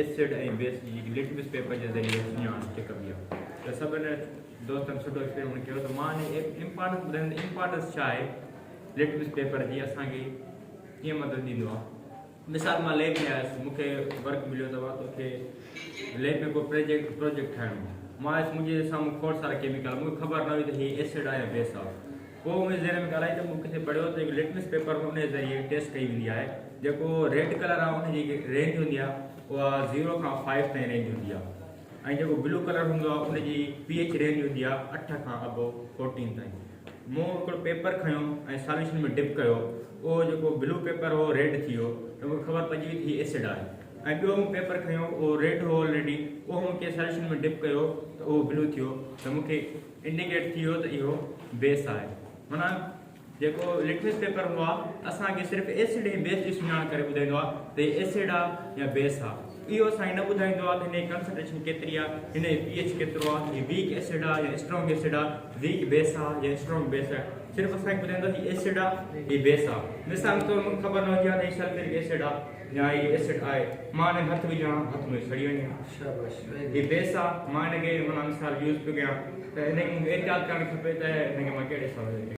Acid ऐं base जी litmus paper जे ज़रिए सुञाण कबी आहे त सभिनी दोस्तनि सुठो एक्सपीरियंस कयो त मां इम्पोर्टेंस छा आहे लिटमस पेपर जी असांखे कीअं मदद ॾींदो आहे। मिसाल मां लैब में आयुसि, मूंखे वर्क मिलियो अथव तोखे लैब में को प्रोजेक्ट ठाहिणो आहे। मां मुंहिंजे साम्हूं खोड़ सारा केमिकल, मूंखे ख़बर न हुई त हीअ एसिड आहे या बेस आहे। पोइ मुंहिंजे ज़हन में ॻाल्हाई त मूंखे पढ़ियो त हिकु लिटमस पेपर में उन ज़रिए टेस्ट कई वेंदी आहे। जेको रेड कलर आहे उनजी रेंज हूंदी आहे उहा 0 खां 5 ताईं रेंज हूंदी आहे, ऐं जेको ब्लू कलर हूंदो आहे उनजी pH रेंज हूंदी आहे 8 खां अबव 14 ताईं। मूं हिकिड़ो पेपर खयो ऐं सॉल्यूशन में डिप कयो, उहो जेको ब्लू पेपर हो रेड थी वियो त मूंखे ख़बर पइजी वई त एसिड आहे। ऐं ॿियो मूं पेपर खयो उहो रेड हो ऑलरेडी, उहो मूंखे सॉल्यूशन में डिप कयो त उहो ब्लू थियो, त मूंखे इंडिकेट थी वियो त इहो बेस आहे। माना जेको लिटमस पेपर हूंदो आहे असांखे सिर्फ़ु एसिड ऐं बेस जी सुञाण करे ॿुधाईंदो आहे त हीअ एसिड आहे या बेस आहे। इहो असांखे न ॿुधाईंदो आहे त हिन जी कंसंट्रेशन केतिरी आहे, हिन जो pH केतिरो आहे, हीअ वीक एसिड आहे या स्ट्रॉन्ग एसिड आहे, वीक बेस आहे या स्ट्रॉन्ग बेस आहे। सिर्फ़ु असांखे ॿुधाईंदो हीअ एसिड आहे हीअ बेस आहे। मिसाल तौर मूंखे ख़बर न हुजे त हीअ सल्फ्यूरिक एसिड आहे या हीअ एसिड आहे, मां हिन हथु विझां हथ में सड़ी वञे, हीअ बेस आहे, मां हिनखे माना मिसाल यूज़ पियो कयां त हिनखे मूंखे एहतियात करणु खपे त हिनखे मां कहिड़े हिसाब सां